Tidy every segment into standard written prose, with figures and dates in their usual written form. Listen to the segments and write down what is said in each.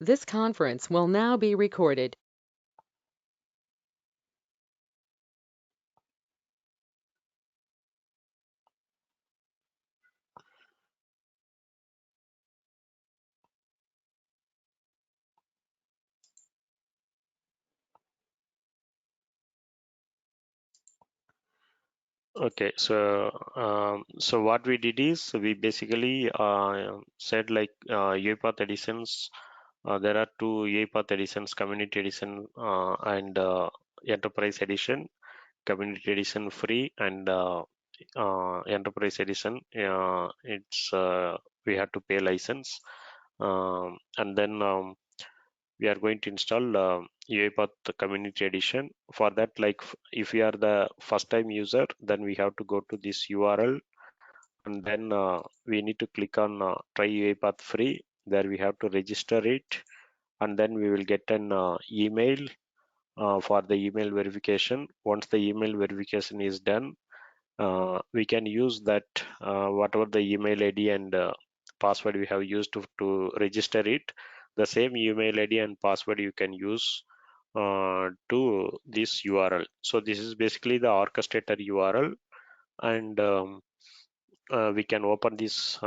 This conference will now be recorded. Okay, so what we did is we basically said like UiPath editions. There are two UiPath editions: Community Edition and Enterprise Edition. Community Edition free, and Enterprise Edition it's we have to pay license. And then we are going to install UiPath Community Edition. For that, like if we are the first time user, then we have to go to this URL, and then we need to click on try UiPath free. There we have to register it, and then we will get an email for the email verification. Once the email verification is done, we can use that whatever the email ID and password we have used to register it, the same email ID and password you can use to this URL. So this is basically the orchestrator URL, and we can open this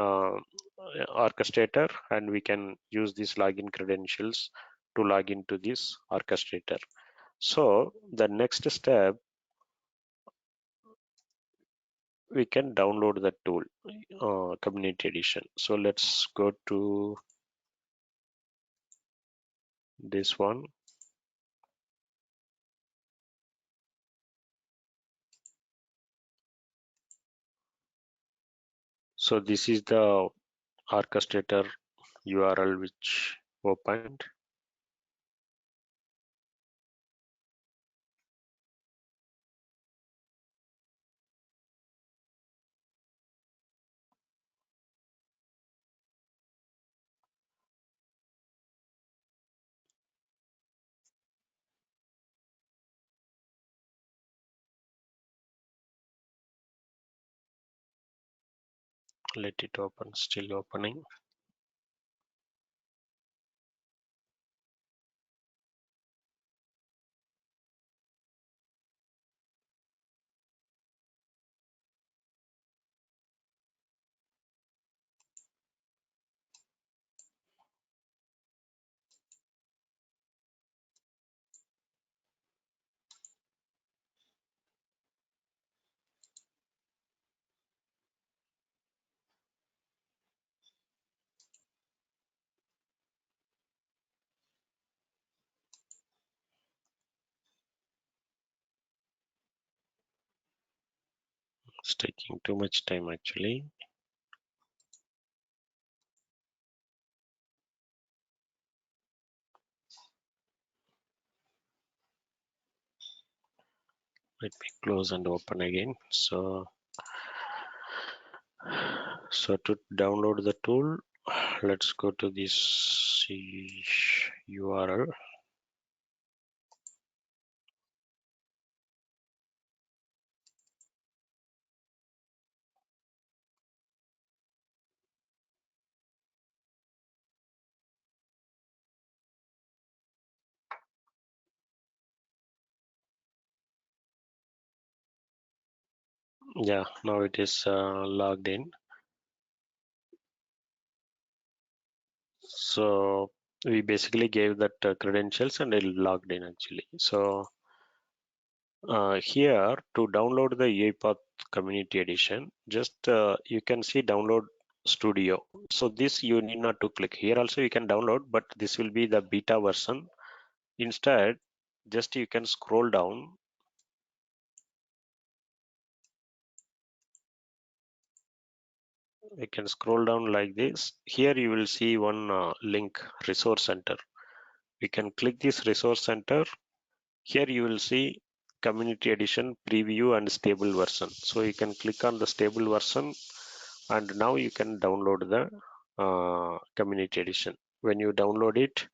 orchestrator, and we can use these login credentials to log into this orchestrator. So the next step, we can download the tool, community edition. So let's go to this one. So this is the orchestrator URL which opened. Let it open, still opening. It's taking too much time actually. Let me close and open again. So to download the tool, let's go to this URL. Yeah, now it is logged in. So we basically gave that credentials and it logged in actually. So here to download the UiPath Community Edition, just you can see download Studio. So this you need not to click. Here also you can download, but this will be the beta version. Instead, just you can scroll down. You can scroll down like this. Here you will see one link, Resource Center. You can click this Resource Center. Here you will see Community Edition preview and stable version. So you can click on the stable version, and now you can download the Community Edition. When you download it,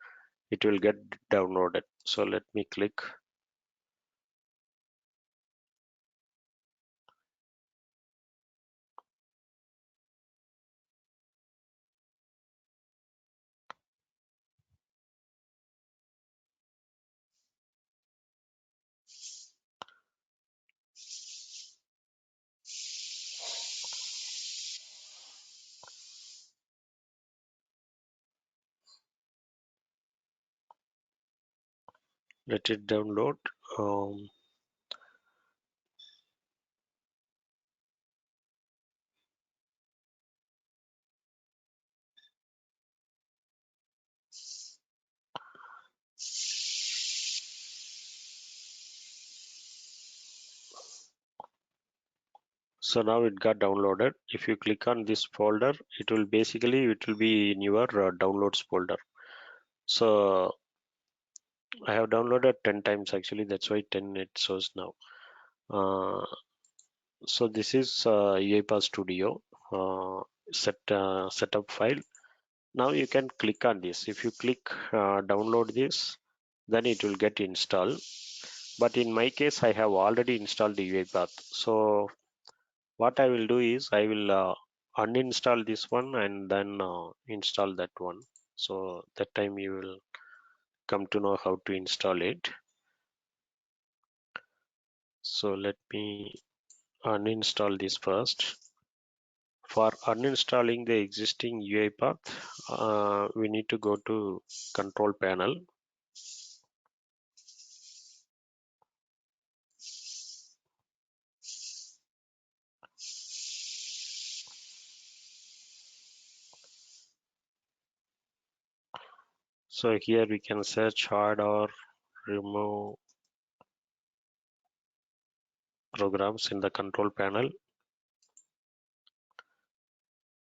it will get downloaded. So let me click. Let it download. So now it got downloaded. If you click on this folder, it will be in your downloads folder. So I have downloaded 10 times actually, that's why 10 it shows now. So this is UiPath Studio setup file. Now you can click on this. If you click download this, then it will get installed. But in my case, I have already installed the UiPath. So what I will do is I will uninstall this one and then install that one. So that time you will come to know how to install it. So let me uninstall this first. For uninstalling the existing UiPath, we need to go to control panel. So here we can search hard or remove programs in the control panel.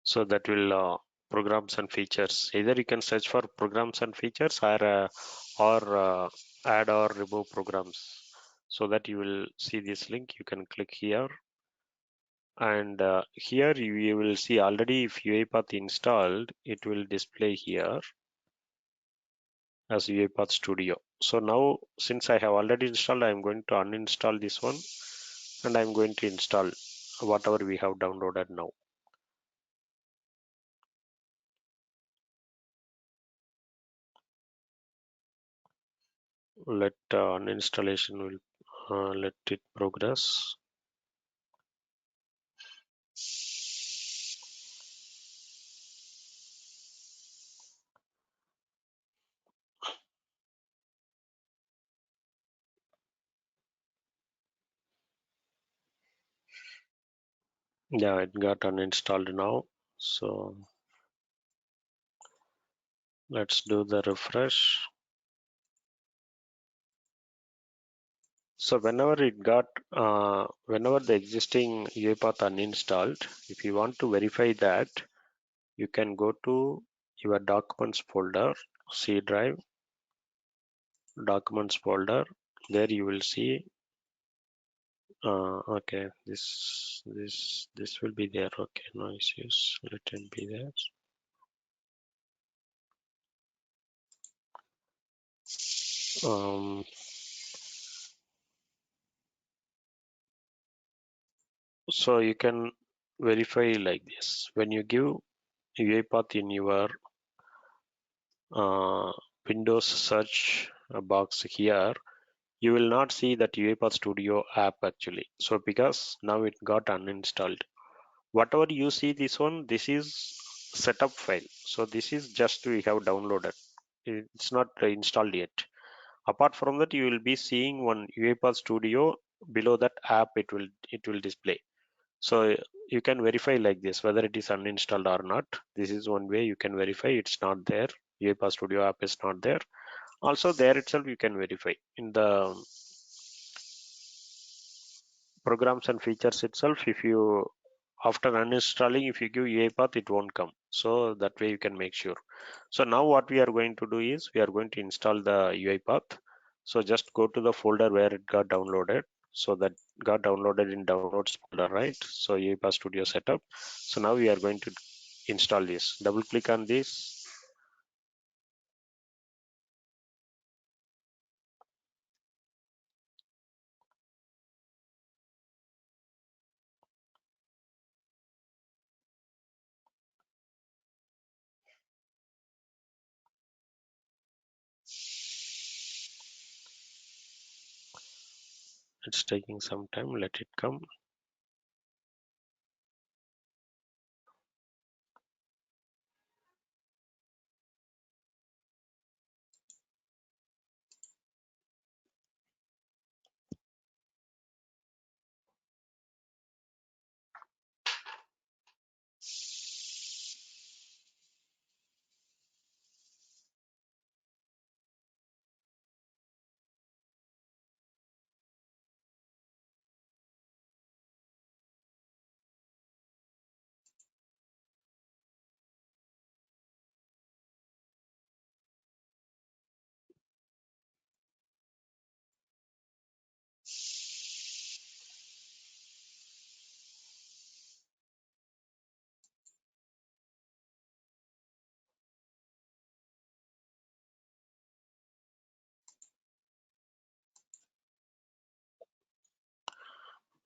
So that will programs and features. Either you can search for programs and features or add or remove programs. So that you will see this link. You can click here, and here you will see already if UiPath installed, it will display here as UiPath Studio. So now since I have already installed, I am going to uninstall this one and I am going to install whatever we have downloaded now. Let uninstallation will let it progress. Yeah, it got uninstalled now. So let's do the refresh. So whenever the existing UiPath uninstalled, if you want to verify that, you can go to your documents folder, C drive, documents folder. There you will see. Okay, this will be there. Okay, no issues. Let it be there. Um, so you can verify like this. When you give UiPath in your uh, Windows search box here, you will not see that UiPath Studio app actually. So because now it got uninstalled. Whatever you see this one, this is setup file. So this is just we have downloaded. It's not installed yet. Apart from that, you will be seeing one UiPath Studio. Below that app, it will display. So you can verify like this whether it is uninstalled or not. This is one way you can verify it's not there. UiPath Studio app is not there. Also there itself you can verify in the programs and features itself. If you after uninstalling, if you give UiPath, it won't come. So that way you can make sure. So now what we are going to do is we are going to install the UiPath. So just go to the folder where it got downloaded. So that got downloaded in downloads folder, right? So UiPath Studio setup. So now we are going to install this. Double click on this. It's taking some time. Let it come.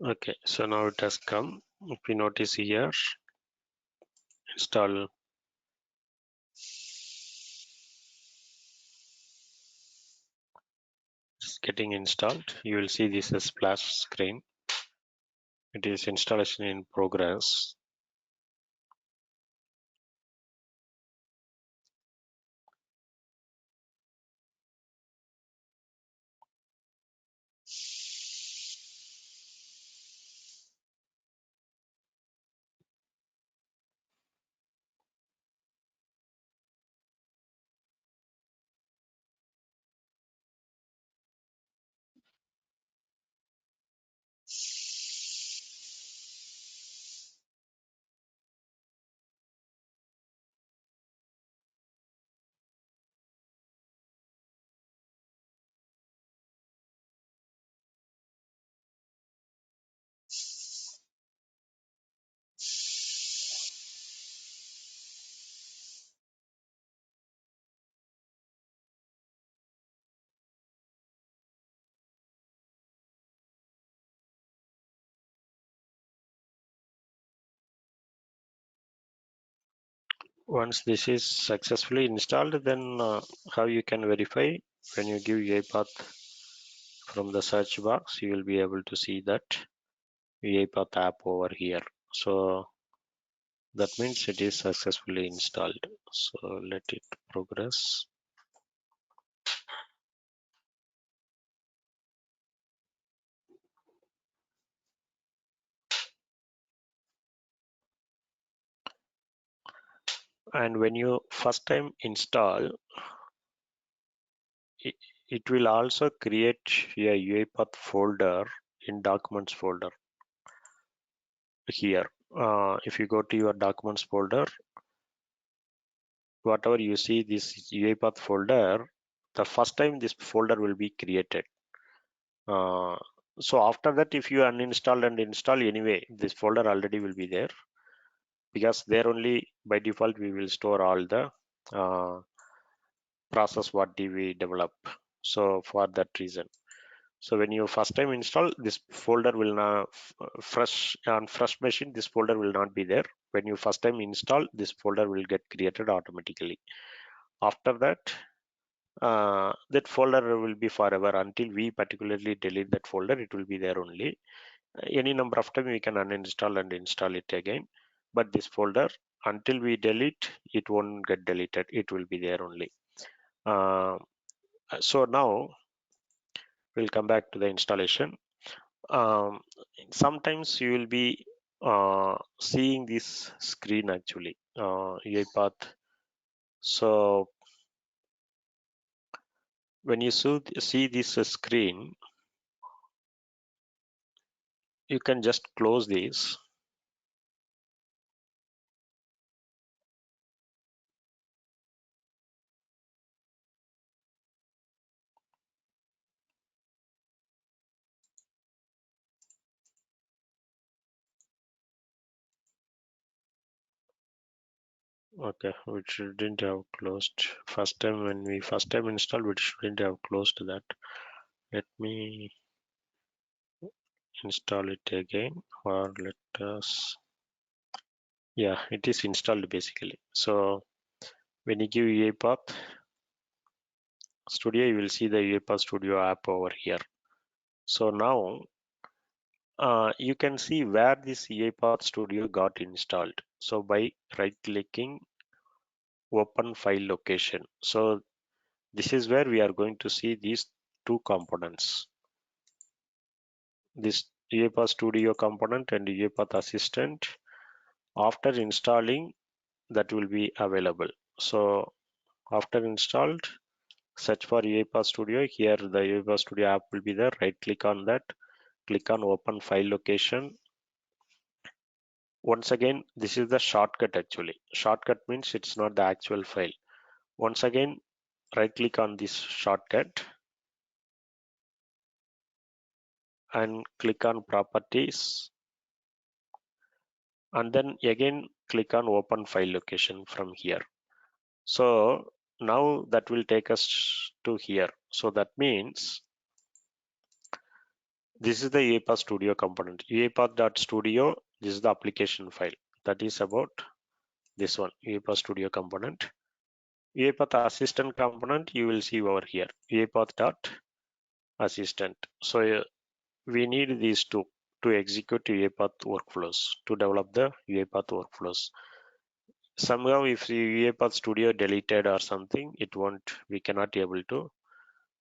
Okay, so now it has come. If we notice here, install, is getting installed. You will see this as splash screen. It is installation in progress. Once this is successfully installed, then how you can verify? When you give UiPath from the search box, you will be able to see that UiPath app over here. So that means it is successfully installed. So let it progress. And when you first time install, it, it will also create a UiPath folder in documents folder here. If you go to your documents folder, whatever you see this UiPath folder, the first time this folder will be created. So after that, if you uninstall and install anyway, this folder already will be there, because there only by default we will store all the process what we develop. So for that reason, so when you first time install, this folder will not fresh on fresh machine, this folder will not be there. When you first time install, this folder will get created automatically. After that, that folder will be forever until we particularly delete that folder. It will be there only. Any number of time we can uninstall and install it again, but this folder, until we delete, it won't get deleted. It will be there only. uh, so now we'll come back to the installation. um, Sometimes you will be seeing this screen actually, UiPath. So when you see this screen, you can just close this. Okay, we shouldn't have closed first time. When we first time installed, we shouldn't have closed that. Let me install it again, or let us, yeah, it is installed basically. So when you give UiPath Studio, you will see the UiPath Studio app over here. So now you can see where this UiPath Studio got installed. So by right clicking, open file location. So this is where we are going to see these two components, this UiPath Studio component and UiPath Assistant. After installing, that will be available. So after installed, search for UiPath Studio. Here the UiPath Studio app will be there. Right click on that, click on open file location. Once again, this is the shortcut actually. Shortcut means it's not the actual file. Once again, right click on this shortcut and click on properties, and then again click on open file location from here. So now that will take us to here. So that means This is the UiPath Studio component. UiPath.studio, this is the application file. That is about this one, UiPath Studio component. UiPath Assistant component, you will see over here, UiPath.assistant. So we need these two to execute UiPath workflows, to develop the UiPath workflows. Somehow if the UiPath Studio deleted or something, we cannot able to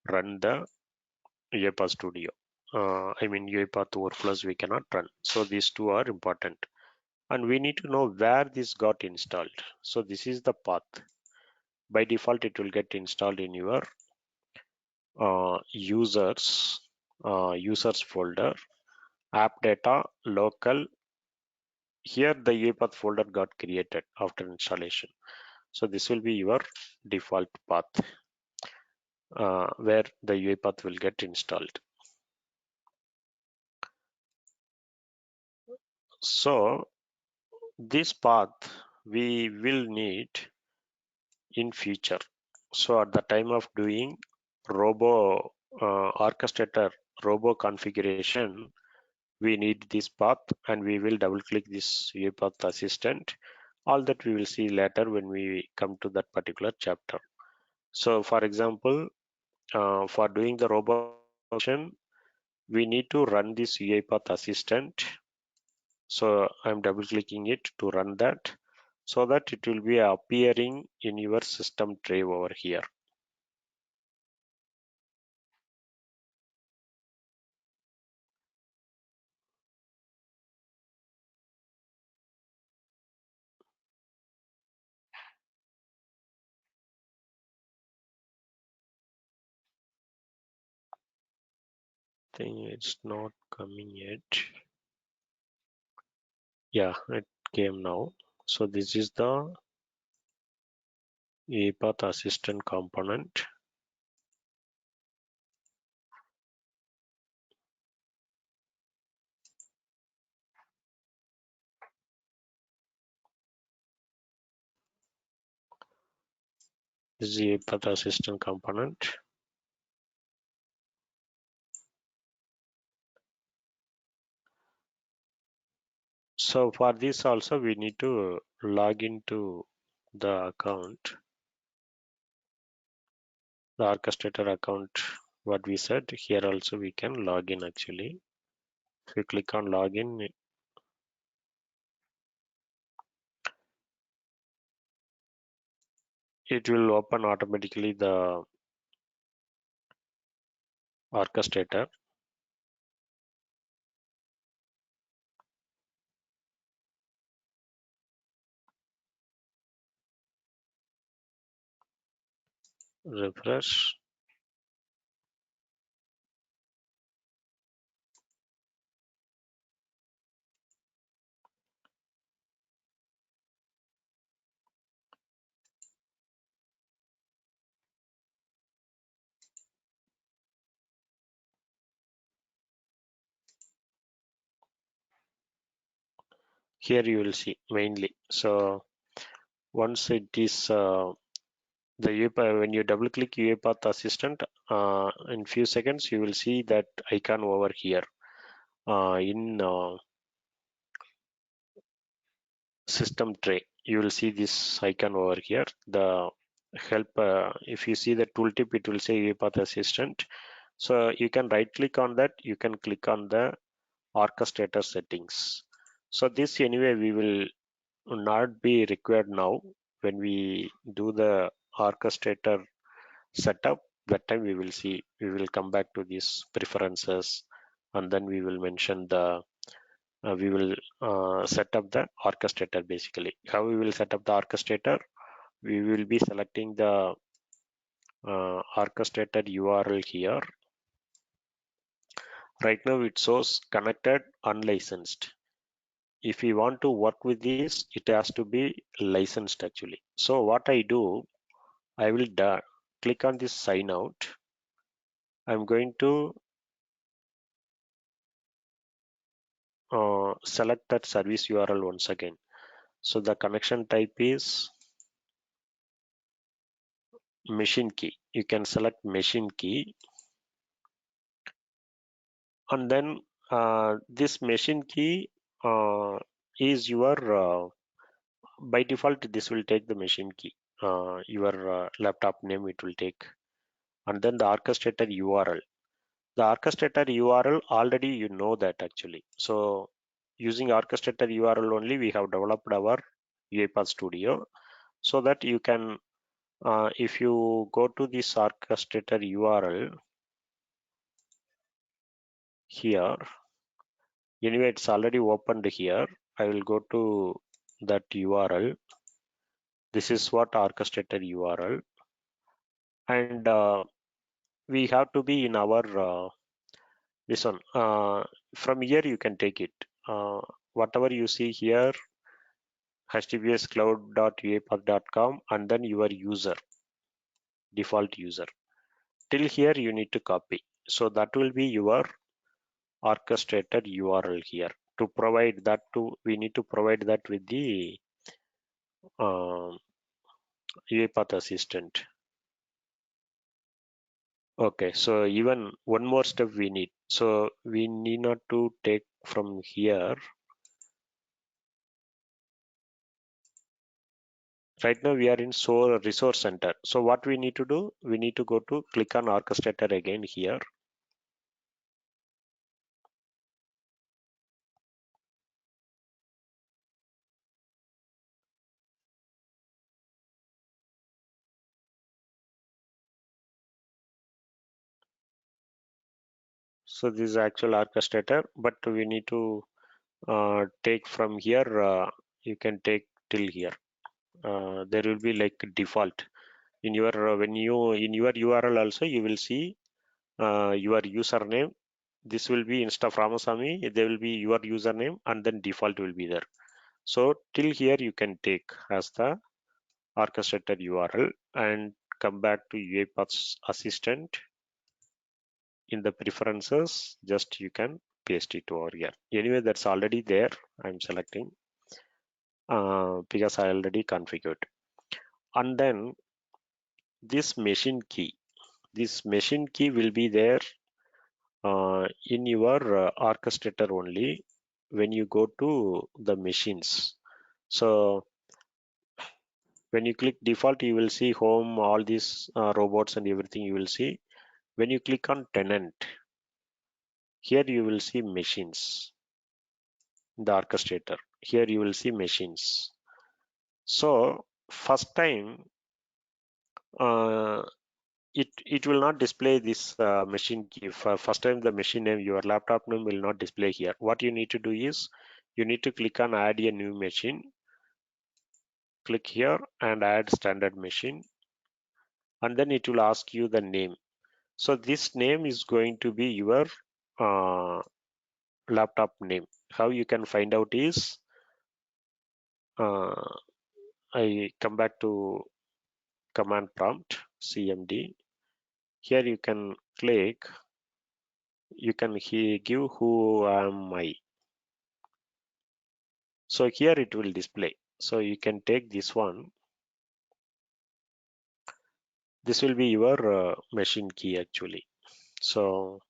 run the UiPath Studio. I mean UiPath workflows we cannot run. So these two are important. And we need to know where this got installed. So this is the path. By default, it will get installed in your users folder, app data, local. Here the UiPath folder got created after installation. So this will be your default path where the UiPath will get installed. So this path we will need in future. So at the time of doing robo orchestrator robo configuration, we need this path and we will double click this UiPath assistant. All that we will see later when we come to that particular chapter. So for example, for doing the robo configuration, we need to run this UiPath assistant. So I'm double clicking it to run that so that it will be appearing in your system tray over here. Think it's not coming yet. Yeah, it came now. So this is the UiPath assistant component. This is the UiPath assistant component. So for this also we need to log into the account, the orchestrator account. What we said here also we can log in actually. If you click on login, it will open automatically the orchestrator. Refresh. Here you will see mainly. So once it is the UiPath, when you double click UiPath assistant, in few seconds you will see that icon over here in system tray. You will see this icon over here. The help, if you see the tooltip, it will say UiPath assistant. So you can right click on that. You can click on the orchestrator settings. So this anyway we will not be required now when we do the orchestrator setup. That time we will come back to these preferences and then we will mention the we will set up the orchestrator. Basically how we will set up the orchestrator, we will be selecting the orchestrator URL here. Right now it shows connected unlicensed. If we want to work with this, it has to be licensed actually. So what I do, I will click on this sign out. I'm going to select that service URL once again. So the connection type is machine key. You can select machine key And then this machine key is your by default this will take the machine key, your laptop name it will take, and then the orchestrator URL. The orchestrator URL already you know that actually. So using orchestrator URL only we have developed our UiPath Studio, so that you can if you go to this orchestrator URL here, anyway it's already opened here. I will go to that URL. This is what orchestrator URL, and we have to be in our this one. From here you can take it. Whatever you see here, https cloud.uipath.com, and then your user, default user. Till here you need to copy. So that will be your orchestrated URL here. To provide that to, we need to provide that with the UiPath assistant. Okay, so even one more step we need. So we need not to take from here. Right now we are in resource center. So what we need to do, we need to go to click on orchestrator again here. So this is actual orchestrator, but we need to take from here. You can take till here. There will be like default in your when you in your URL also you will see your username. This will be instead of Ramasamy, there will be your username and then default will be there. So till here you can take as the orchestrated URL and come back to UiPath assistant. In the preferences, just you can paste it over here. Anyway, that's already there. I'm selecting because I already configured. And then this machine key will be there in your orchestrator only when you go to the machines. So when you click default, you will see home, all these robots and everything you will see. When you click on tenant, here you will see machines, the orchestrator. Here you will see machines. So first time uh, it will not display this machine key. For first time the machine name, your laptop name will not display here. What you need to do is you need to click on add a new machine. Click here and add standard machine, and then it will ask you the name. So this name is going to be your uh, laptop name. How you can find out is uh, I come back to command prompt cmd. Here you can click, you can give who am I. So here it will display. So you can take this one. This will be your machine key actually. So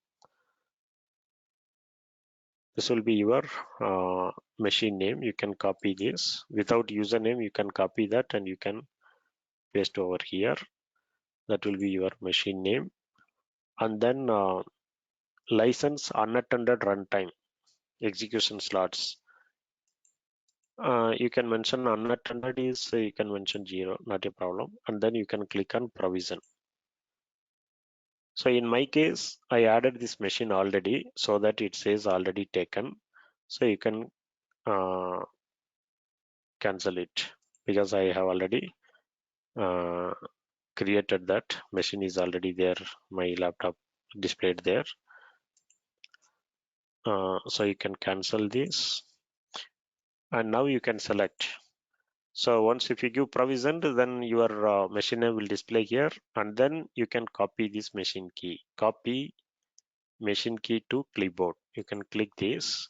this will be your machine name. You can copy this without username. You can copy that and you can paste over here. That will be your machine name. And then license unattended runtime execution slots. You can mention unattended is you can mention 0, not a problem. And then you can click on provision. So in my case, I added this machine already so that it says already taken. So you can uh, cancel it because I have already uh, created that machine is already there. My laptop displayed there. So you can cancel this and now you can select. So once if you give provisioned, then your machine name will display here, and then you can copy this machine key. Copy machine key to clipboard. You can click this.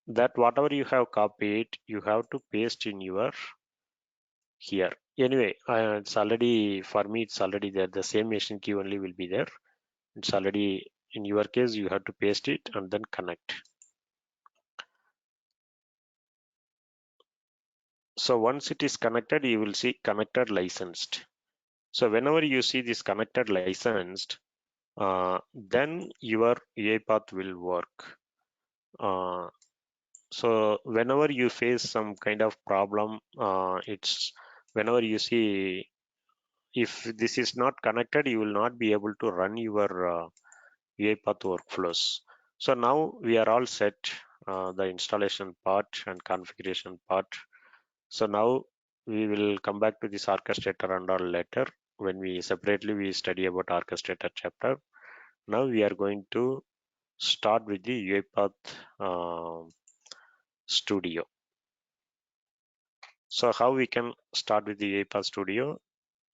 That whatever you have copied, you have to paste in your here. Anyway, it's already for me. It's already there. The same machine key only will be there. It's already in your case you have to paste it and then connect. So once it is connected, you will see connected licensed. So whenever you see this connected licensed, then your UiPath will work. Uh, so whenever you face some kind of problem, it's whenever you see if this is not connected, you will not be able to run your UiPath workflows. So now we are all set, the installation part and configuration part. So now we will come back to this orchestrator and all later when we separately we study about orchestrator chapter. Now we are going to start with the UiPath Studio. So how we can start with the UiPath Studio?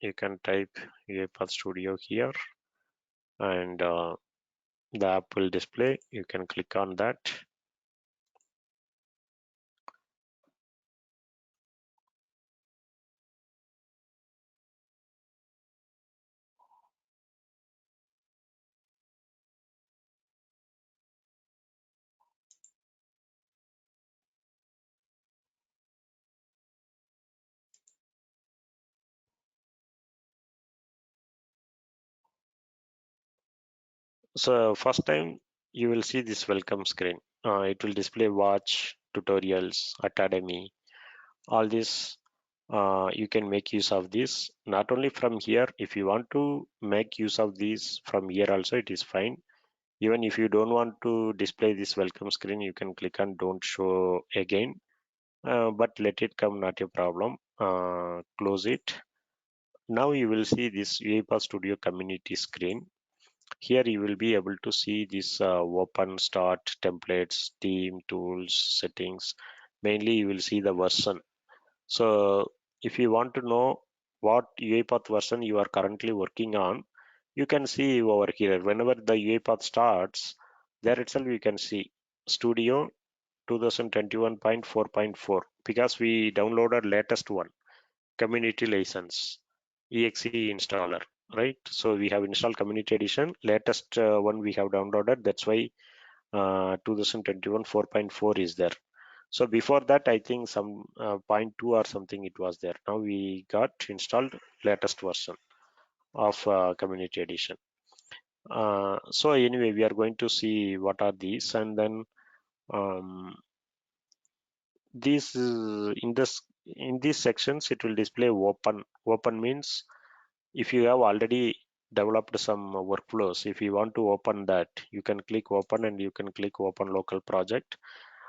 You can type UiPath Studio here and the app will display. You can click on that. So first time you will see this welcome screen. It will display watch, tutorials, academy, all this. You can make use of this not only from here. If you want to make use of these from here also, it is fine. Even if you don't want to display this welcome screen, you can click on don't show again, but let it come, not a problem. Close it. Now you will see this UiPath Studio community screen. Here you will be able to see this open start templates, theme, tools, settings. Mainly you will see the version. So if you want to know what UiPath version you are currently working on, you can see over here. Whenever the UiPath starts, there itself you can see Studio 2021.4.4 because we downloaded latest one, community license, exe installer, right? So we have installed community edition, latest one we have downloaded. That's why 2021 4.4 is there. So before that, I think some point 2 or something it was there. Now we got installed latest version of community edition. So anyway, we are going to see what are these, and then um, these in these sections it will display open. Open means if you have already developed some workflows, if you want to open that, you can click open and you can click open local project.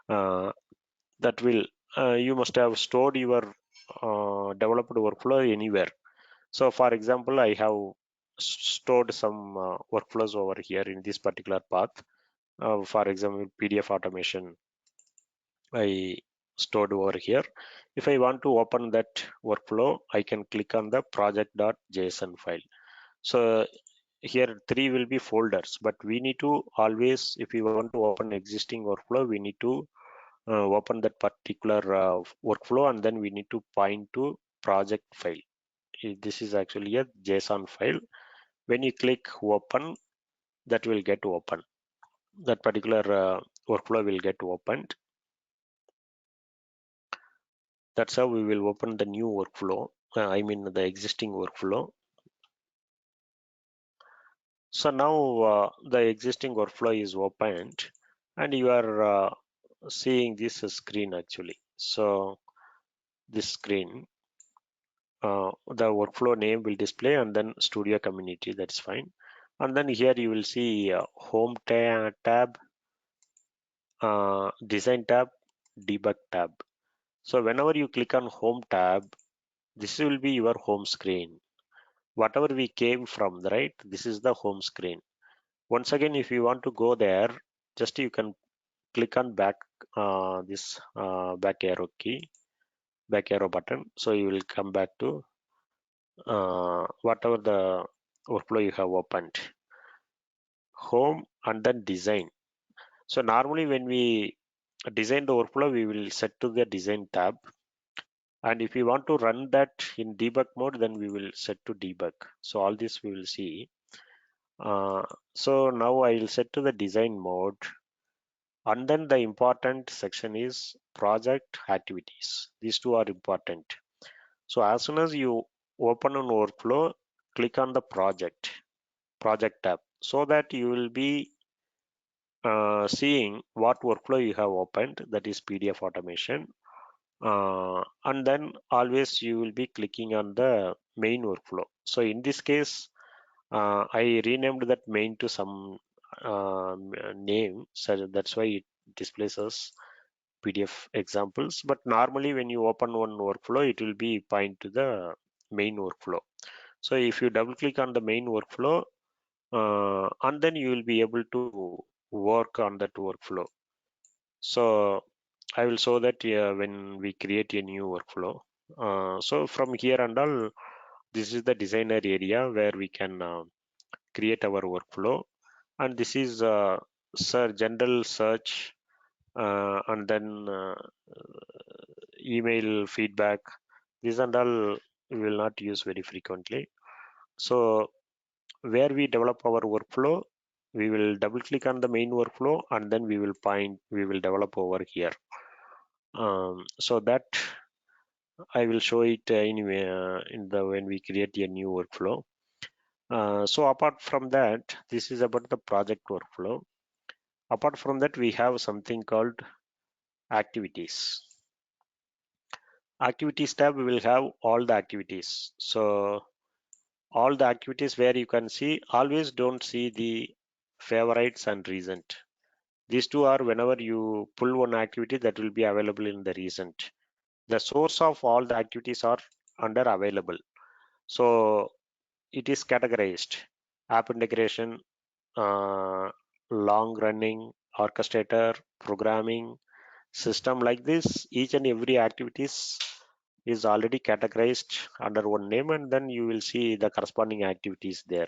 Uh, that will you must have stored your developed workflow anywhere. So for example, I have stored some workflows over here in this particular path. For example, PDF automation I stored over here. If I want to open that workflow, I can click on the project.json file. So here three will be folders, but we need to always, if we want to open existing workflow, we need to open that particular workflow and then we need to point to project file. This is actually a JSON file. When you click open, that will get open. That particular workflow will get opened. That's how we will open the new workflow. I mean the existing workflow. So now the existing workflow is opened and you are seeing this screen actually. So this screen, the workflow name will display and then studio community, that's fine. And then here you will see home tab, design tab, debug tab. So whenever you click on home tab, this will be your home screen. Whatever we came from, right? This is the home screen. Once again, if you want to go there, just you can click on back this back arrow key, back arrow button. So you will come back to whatever the workflow you have opened, home and then design. So normally when we design the workflow, we will set to the design tab. And if we want to run that in debug mode, then we will set to debug. So all this we will see. So now I will set to the design mode, and then the important section is project activities. These two are important. So as soon as you open an workflow, click on the project tab, so that you will be seeing what workflow you have opened, that is PDF automation. And then always you will be clicking on the main workflow. So in this case, I renamed that main to some name, so that's why it displays us PDF examples. But normally when you open one workflow, it will be point to the main workflow. So if you double click on the main workflow, and then you will be able to work on that workflow. So I will show that when we create a new workflow. So from here and all, this is the designer area where we can create our workflow, and this is general search, and then email feedback. These and all we will not use very frequently. So where we develop our workflow, we will double click on the main workflow, and then we will develop over here. So that I will show it anyway in the when we create a new workflow. So apart from that, this is about the project workflow. Apart from that, we have something called activities. Activities tab, we will have all the activities. So all the activities where you can see, always don't see the favorites and recent. These two are whenever you pull one activity, that will be available in the recent. The source of all the activities are under available. So it is categorized: app integration, uh, long running, orchestrator, programming, system. Like this, each and every activities is already categorized under one name, and then you will see the corresponding activities there.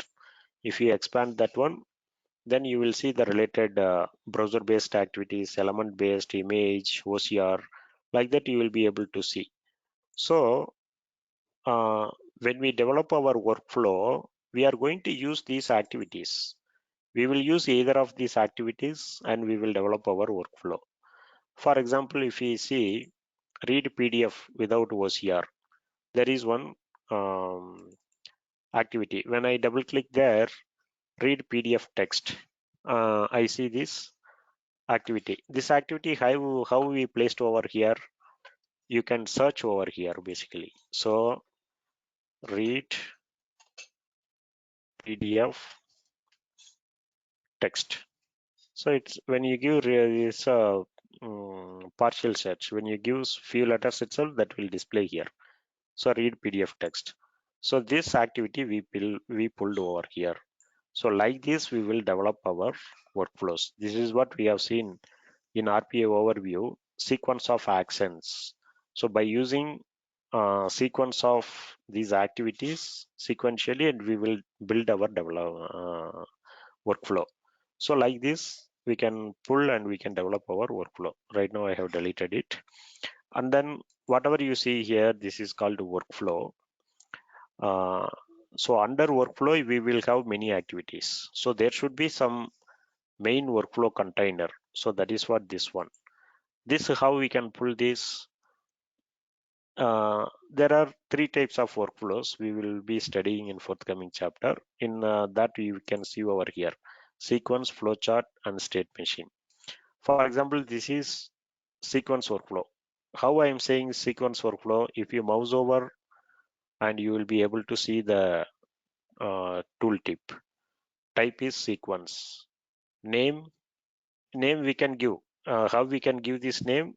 If you expand that one, then you will see the related browser based activities, element based, image, OCR. Like that, you will be able to see. So uh, when we develop our workflow, we are going to use these activities. We will use either of these activities and we will develop our workflow. For example, if we see read PDF without OCR, there is one um, activity. When I double click there, read PDF text, I see this activity. This activity, how we placed over here, you can search over here basically. So read PDF text. So it's when you give this partial search, when you give few letters itself, that will display here. So read PDF text. So this activity we pulled over here. So like this, we will develop our workflows. This is what we have seen in RPA overview, sequence of actions. So by using sequence of these activities sequentially, and we will build our workflow. So like this, we can pull and we can develop our workflow. Right now I have deleted it. And then whatever you see here, this is called workflow. Uh, so under workflow, we will have many activities. So there should be some main workflow container. So that is what this one. This is how we can pull this. There are three types of workflows we will be studying in forthcoming chapter. In that you can see over here: sequence, flowchart, and state machine. For example, this is sequence workflow. How I am saying sequence workflow, if you mouse over and you will be able to see the tooltip. Type is sequence. Name we can give. How we can give this name?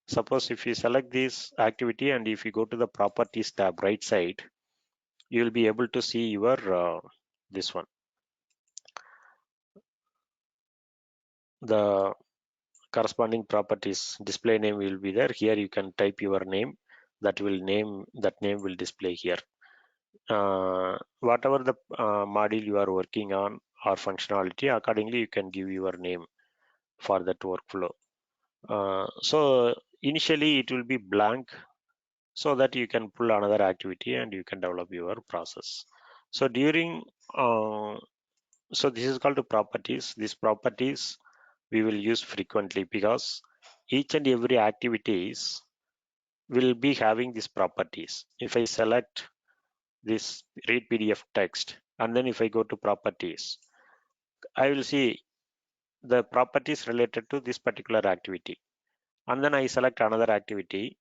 Suppose if you select this activity and if you go to the properties tab right side, you will be able to see your this one. The corresponding properties display name will be there. Here you can type your name. That name will display here. Whatever the module you are working on or functionality, accordingly you can give your name for that workflow. So initially it will be blank, so that you can pull another activity and you can develop your process. So during uh, So this is called the properties. These properties we will use frequently because each and every activities will be having these properties. If I select this read PDF text and then if I go to properties, I will see the properties related to this particular activity. And then I select another activity.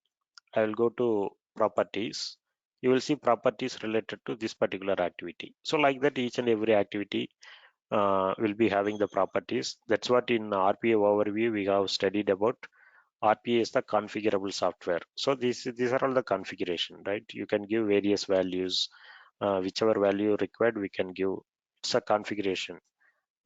I will go to properties. You will see properties related to this particular activity. So like that, each and every activity will be having the properties. That's what in RPA overview we have studied about. RPA is the configurable software. So these are all the configuration, right? You can give various values, whichever value required, we can give. It's a configuration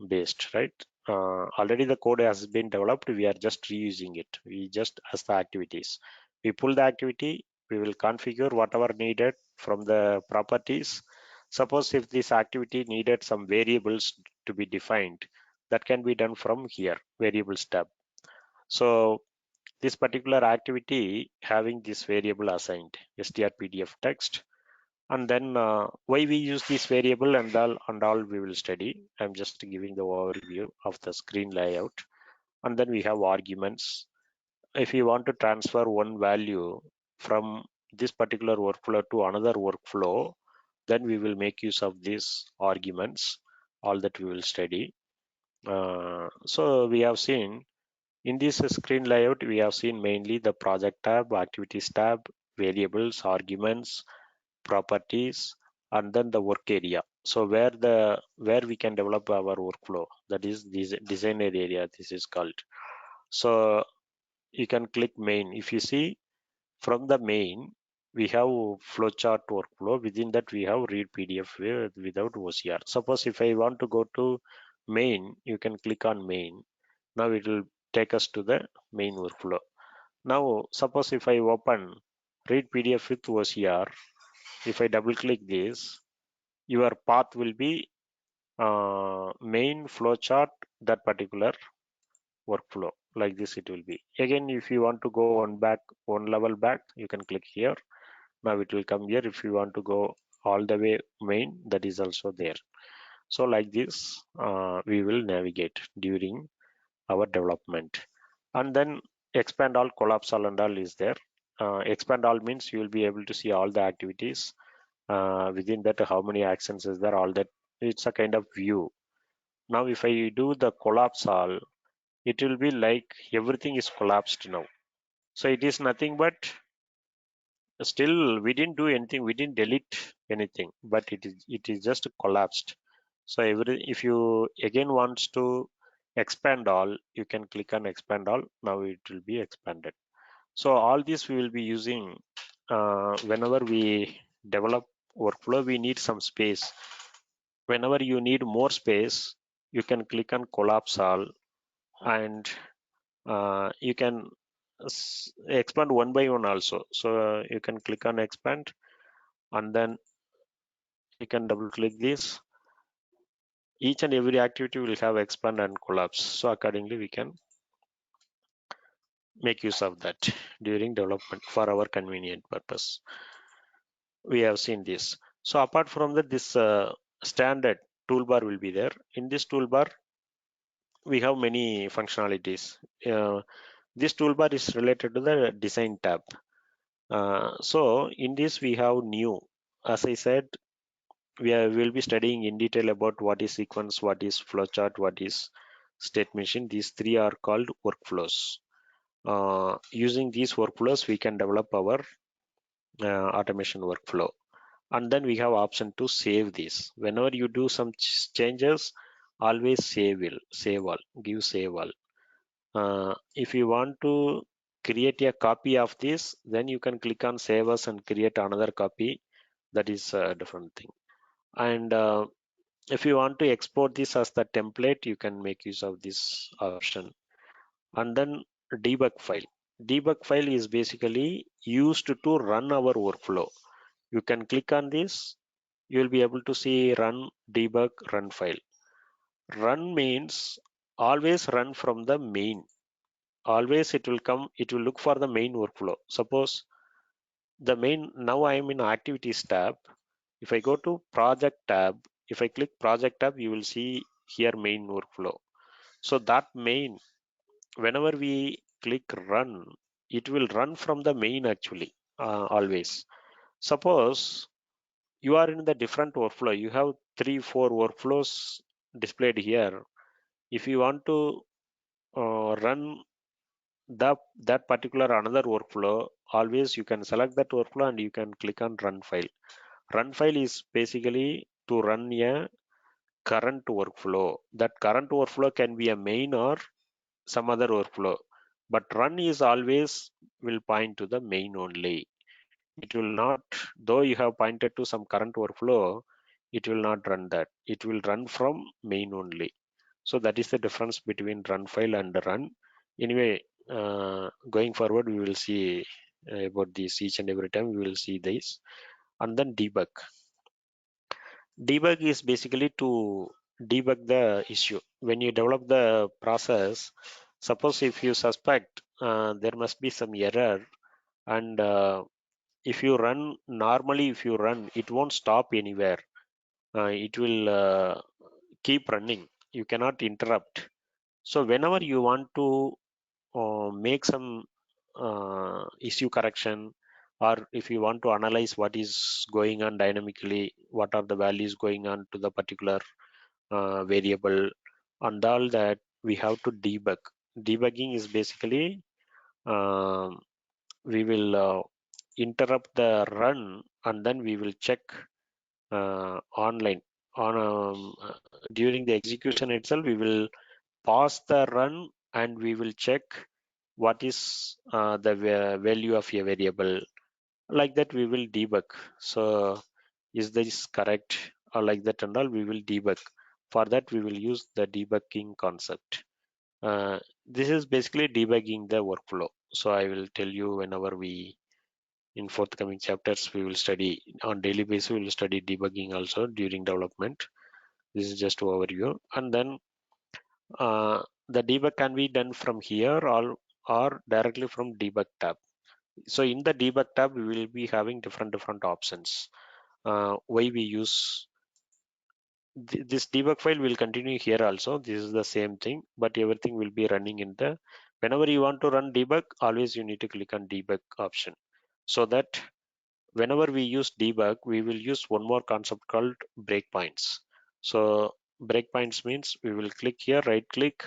based, right? Already the code has been developed. We are just reusing it. We just as the activities. We pull the activity. We will configure whatever needed from the properties. Suppose if this activity needed some variables to be defined, that can be done from here, variables tab. So this particular activity having this variable assigned strpdf text, and then why we use this variable and all we will study. I'm just giving the overview of the screen layout. And then we have arguments. If you want to transfer one value from this particular workflow to another workflow, then we will make use of these arguments, all that we will study. So we have seen in this screen layout, we have seen mainly the project tab, activities tab, variables, arguments, properties, and then the work area. So where we can develop our workflow, that is this designer area, this is called. So you can click main. If you see from the main, we have flowchart workflow. Within that we have read PDF without OCR. Suppose if I want to go to main, you can click on main. Now it will take us to the main workflow. Now suppose if I open read PDF with OCR, if I double click this, your path will be main flowchart, that particular workflow. Like this it will be. Again, if you want to go one level back, you can click here. Now it will come here. If you want to go all the way main, that is also there. So like this, we will navigate during our development. And then expand all, collapse all and all is there. Expand all means you will be able to see all the activities. Within that, how many actions is there, all that. It's a kind of view. Now if I do the collapse all, it will be like everything is collapsed now. So it is nothing but still we didn't do anything, we didn't delete anything, but it is just collapsed. So if you again wants to expand all, you can click on expand all. Now it will be expanded. So all this we will be using whenever we develop workflow. We need some space. Whenever you need more space, you can click on collapse all, and you can expand one by one also. So you can click on expand, and then you can double click this. Each and every activity will have expand and collapse. So accordingly, we can make use of that during development for our convenient purpose. We have seen this. So apart from that, this standard toolbar will be there. In this toolbar, we have many functionalities. This toolbar is related to the design tab. So in this we have new. As I said, will be studying in detail about what is sequence, what is flowchart, what is state machine. These three are called workflows. Using these workflows, we can develop our automation workflow. And then we have option to save this. Whenever you do some changes, always save all, give save all. If you want to create a copy of this, then you can click on save as and create another copy. That is a different thing. And if you want to export this as the template, you can make use of this option. And then debug file. Debug file is basically used to run our workflow. You can click on this. You will be able to see run, debug, run file. Run means always run from the main. Always it will come, it will look for the main workflow. Suppose the main, now I am in activities tab. If I go to project tab, if I click project tab, you will see here main workflow. So that main, whenever we click run, it will run from the main actually, always. Suppose you are in the different workflow, you have 3 4 workflows displayed here. If you want to run that particular another workflow, always you can select that workflow and you can click on run file. Run file is basically to run a current workflow. That current workflow can be a main or some other workflow, but run is always will point to the main only. It will not, though you have pointed to some current workflow, it will not run that. It will run from main only. So that is the difference between run file and run. Anyway, going forward, we will see about this each and every time. We will see this. And then debug. Debug is basically to debug the issue. When you develop the process, suppose if you suspect there must be some error, and if you run normally, if you run, it won't stop anywhere. It will keep running. You cannot interrupt. So whenever you want to make some issue correction, or if you want to analyze what is going on dynamically, what are the values going on to the particular variable, and all that, we have to debug. Debugging is basically um, we will interrupt the run, and then we will check online on during the execution itself. We will pause the run and we will check what is the value of a variable. Like that we will debug. So is this correct or like that, and all we will debug. For that we will use the debugging concept. This is basically debugging the workflow. So I will tell you whenever we, in forthcoming chapters, we will study on daily basis. We will study debugging also during development. This is just overview. And then the debug can be done from here, or directly from debug tab. So in the debug tab, we will be having different options. Why we use this debug file will continue here also. This is the same thing, but everything will be running in the, whenever you want to run debug, always you need to click on debug option, so that whenever we use debug, we will use one more concept called breakpoints. So breakpoints means we will click here, right click.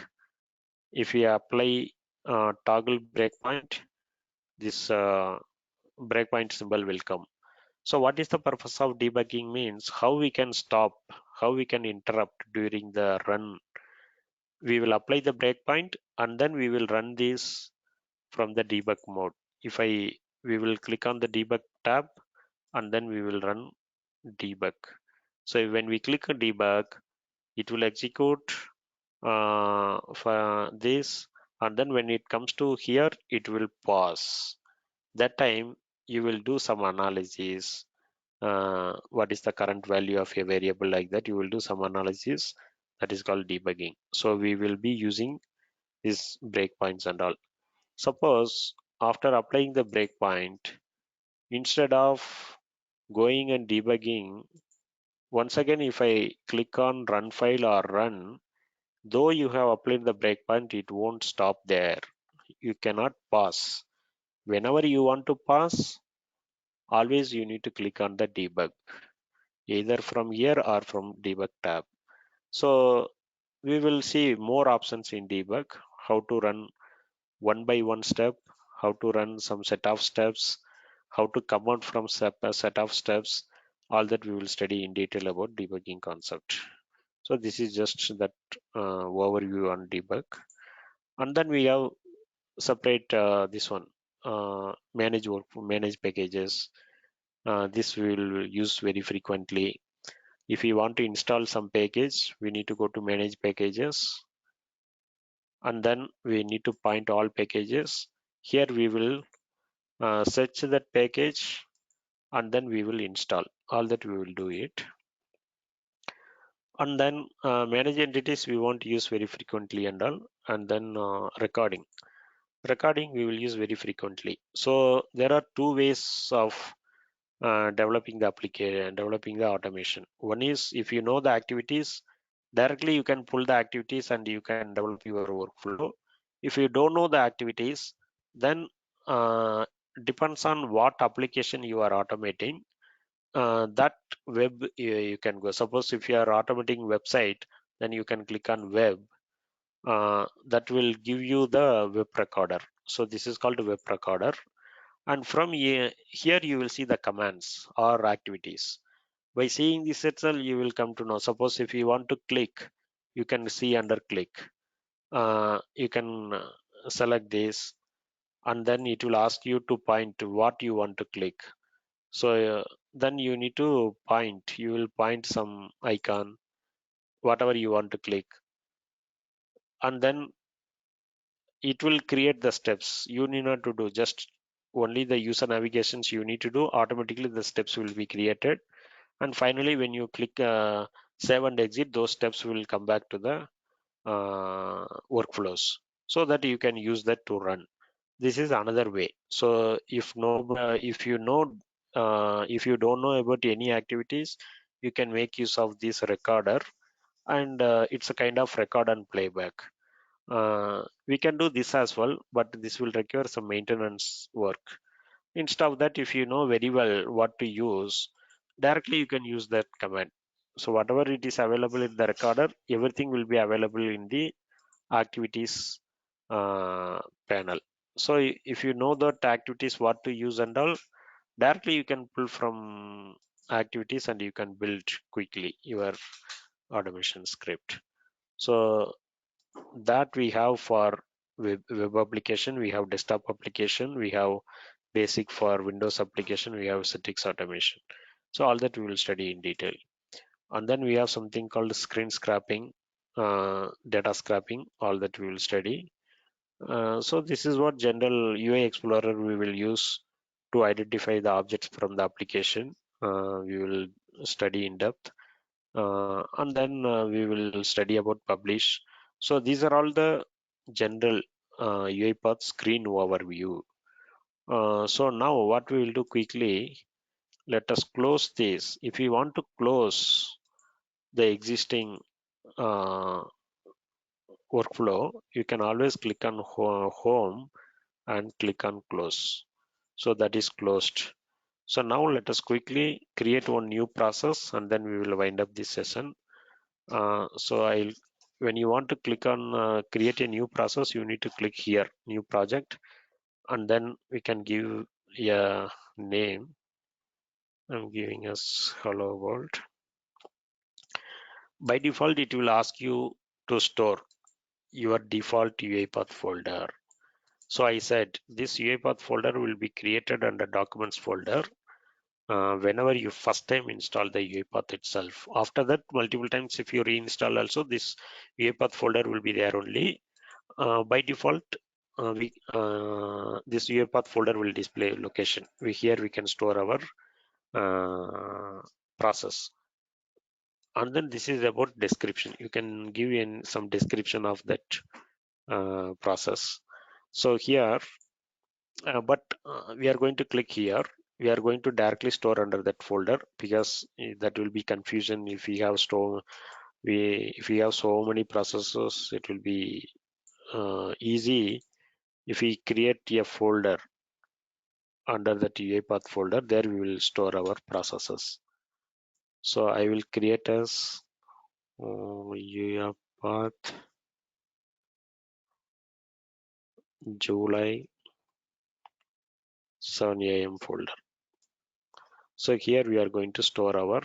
If we apply toggle breakpoint, this breakpoint symbol will come. So what is the purpose of debugging means how we can stop, how we can interrupt during the run. We will apply the breakpoint and then we will run this from the debug mode. If we will click on the debug tab and then we will run debug. So when we click on debug, it will execute for this, and then when it comes to here, it will pause. That time you will do some analysis. What is the current value of a variable, like that you will do some analysis. That is called debugging. So we will be using these breakpoints and all. Suppose after applying the breakpoint, instead of going and debugging, once again if I click on run file or run, though you have applied the breakpoint, it won't stop there. You cannot pause. Whenever you want to pause, always you need to click on the debug, either from here or from debug tab. So we will see more options in debug, how to run one by one step, how to run some set of steps, how to come out from a set of steps. All that we will study in detail about debugging concept. So this is just that overview on debug. And then we have separate this one, manage packages. This we will use very frequently. If we want to install some package, we need to go to manage packages, and then we need to point all packages. Here we will search that package and then we will install. All that we will do it. And then manage entities we won't use very frequently and all. And then recording we will use very frequently. So there are two ways of developing the application, developing the automation. One is if you know the activities, Directly you can pull the activities and you can develop your workflow. If you don't know the activities, then depends on what application you are automating, that web you can go. Suppose if you are automating website, then you can click on web. That will give you the web recorder. So this is called web recorder. And from here you will see the commands or activities. By seeing this itself, you will come to know. Suppose if you want to click, you can see under click. You can select this, and then it will ask you to point to what you want to click. So then you need to point. You will point some icon, whatever you want to click, and then it will create the steps. You need not to do just only the user navigations you need to do. Automatically the steps will be created, and finally when you click save and exit, those steps will come back to the workflows, so that you can use that to run. This is another way. So if you don't know about any activities, you can make use of this recorder, and it's a kind of record and playback. We can do this as well, but this will require some maintenance work. Instead of that, if you know very well what to use, directly you can use that command. So whatever it is available in the recorder, everything will be available in the activities panel. So if you know that activities what to use and all, directly you can pull from activities and you can build quickly your automation script. So that we have for web application, we have desktop application, we have basic for Windows application, we have Citrix automation. So all that we will study in detail. And then we have something called screen scraping, data scraping, all that we will study. So this is what general UI Explorer we will use to identify the objects from the application. We will study in depth, and then we will study about publish. So these are all the general UiPath screen overview. So now what we will do quickly, let us close this. If we want to close the existing uh, workflow, you can always click on home and click on close. So that is closed. So now let us quickly create one new process and then we will wind up this session. So when you want to click on create a new process, you need to click here, new project, and then we can give a name. I'm giving us hello world. By default, it will ask you to store your default UiPath folder. So I said this UiPath folder will be created under documents folder whenever you first time install the UiPath itself. After that, multiple times if you reinstall also, this UiPath folder will be there only. By default, this UiPath folder will display location. Here we can store our process. And then this is about description. You can give in some description of that process. So here, we are going to click here. We are going to directly store under that folder because that will be confusion if we have if we have so many processes. It will be easy if we create a folder under that UiPath folder. There we will store our processes. So I will create as UiPath July 7 a.m. folder. So here we are going to store our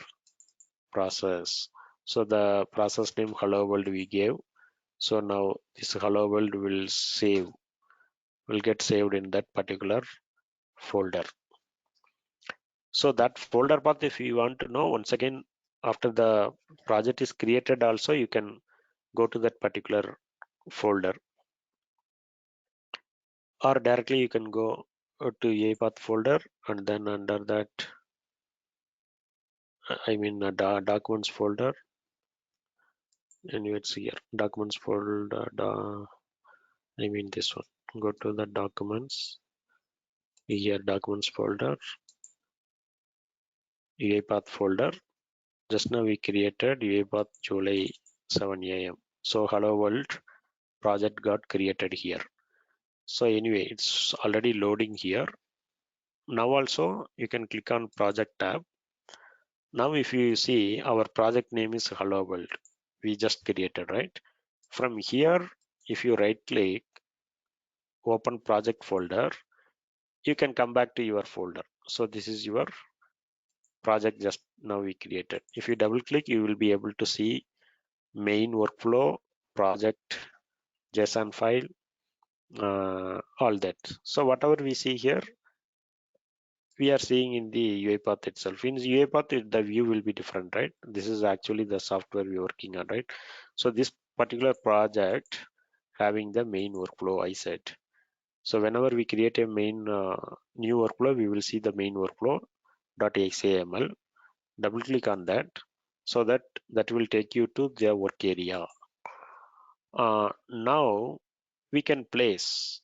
process. So the process name hello world we gave. So now this hello world will get saved in that particular folder. So that folder path, if you want to know, once again, after the project is created also, you can go to that particular folder, or directly you can go to UiPath folder and then under that, I mean documents folder, and it's here documents folder, I mean this one. Go to the documents, here documents folder, UiPath folder. Just now we created UiPath July 7 a.m. So hello world project got created here. So anyway, it's already loading here. Now also you can click on project tab. Now if you see, our project name is hello world. We just created, right? From here, if you right click, open project folder, you can come back to your folder. So this is your project just now we created. If you double click, you will be able to see main workflow, project, JSON file, all that. So whatever we see here, we are seeing in the UiPath itself. In UiPath, the view will be different, right? This is actually the software we're working on, right? So this particular project having the main workflow, I said. So whenever we create a main new workflow, we will see the main workflow.xaml. Double click on that, so that will take you to their work area. Now we can place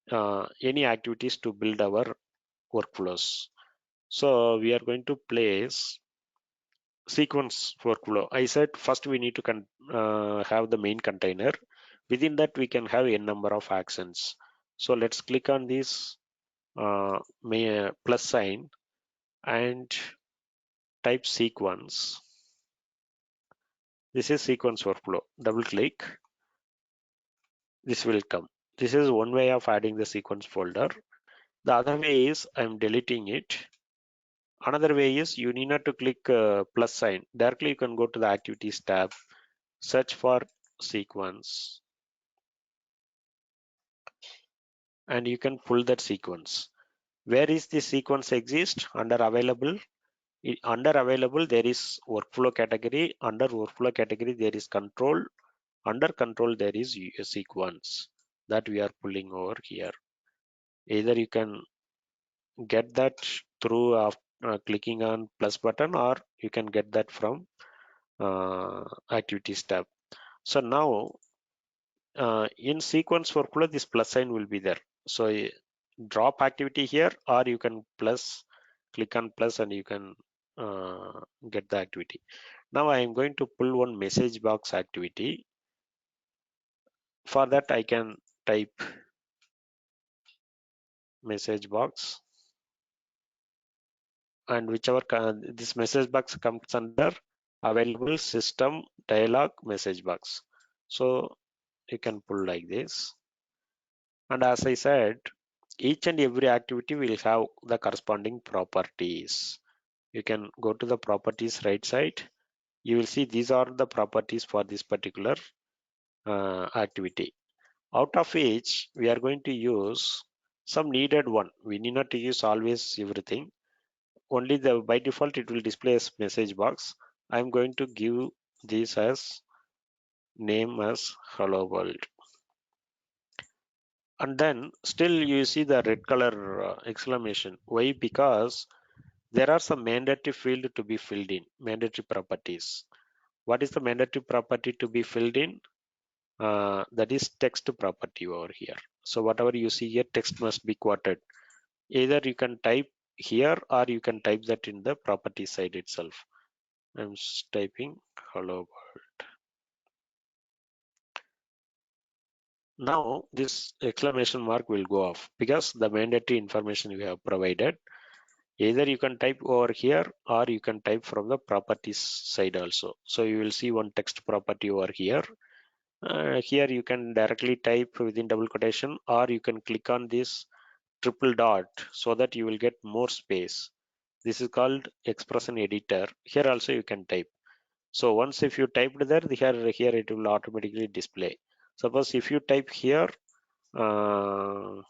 any activities to build our workflows. So we are going to place sequence workflow. I said first we need to have the main container. Within that we can have a number of actions. So let's click on this plus sign and type sequence. This is sequence workflow. Double click. This will come. This is one way of adding the sequence folder. The other way is I'm deleting it. Another way is you need not to click plus sign. Directly you can go to the activities tab, search for sequence, and you can pull that sequence. Where is the sequence exist? Under available. Under available there is workflow category. Under workflow category there is control. Under control there is a sequence that we are pulling over here. Either you can get that through clicking on plus button, or you can get that from activities tab. So now in sequence workflow this plus sign will be there. So drop activity here, or you can click on plus and you can get the activity. Now I am going to pull one message box activity. For that I can type message box, and whichever this message box comes under available system dialog message box. So you can pull like this, and as I said, each and every activity will have the corresponding properties. You can go to the properties right side. You will see these are the properties for this particular activity, out of which we are going to use some needed one. We need not to use always everything. Only the by default it will display as message box. I'm going to give this as name as hello world, and then still you see the red color exclamation. Why? Because there are some mandatory field to be filled in, mandatory properties. What is the mandatory property to be filled in? That is text property over here. So whatever you see here, text must be quoted. Either you can type here or you can type that in the property side itself. I'm typing hello. Now this exclamation mark will go off because the mandatory information you have provided. Either you can type over here or you can type from the properties side also. So you will see one text property over here. Here you can directly type within double quotation, or you can click on this triple dot so that you will get more space. This is called expression editor. Here also you can type. So once if you typed there, here it will automatically display. Suppose if you type here, that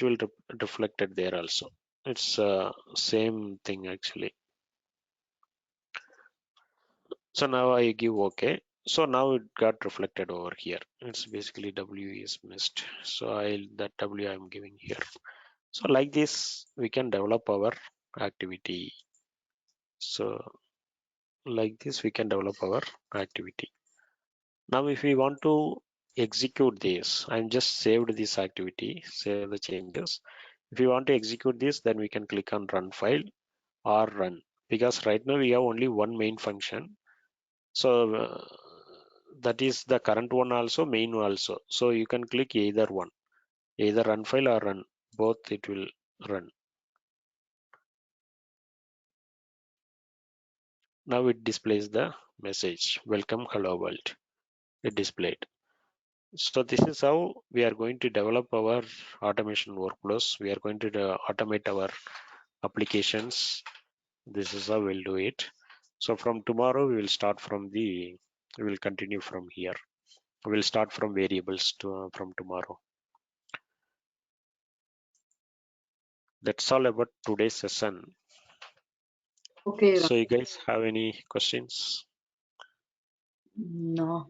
will reflected there also. It's same thing actually. So now I give OK. So now it got reflected over here. It's basically W is missed. So that W I'm giving here. So like this we can develop our activity. So like this we can develop our activity. Now if we want to execute this, I'm just saved this activity, save the changes. If you want to execute this, then we can click on run file or run. because right now we have only one main function. So that is the current one also, main also. So you can click either one, either run file or run, both it will run. Now it displays the message, welcome hello world. It displayed. So this is how we are going to develop our automation workflows. We are going to automate our applications. This is how we'll do it. So from tomorrow we will start from we will continue from here. We'll start from variables from tomorrow. That's all about today's session. Okay, So you guys have any questions? no.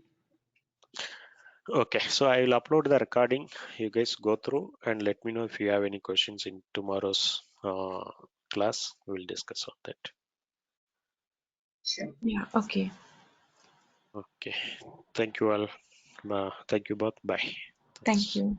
Okay, so I will upload the recording. You guys go through and let me know if you have any questions in tomorrow's class. We'll discuss on that. Sure. Yeah, okay. Okay, thank you all. Thank you both. Bye. Thank you.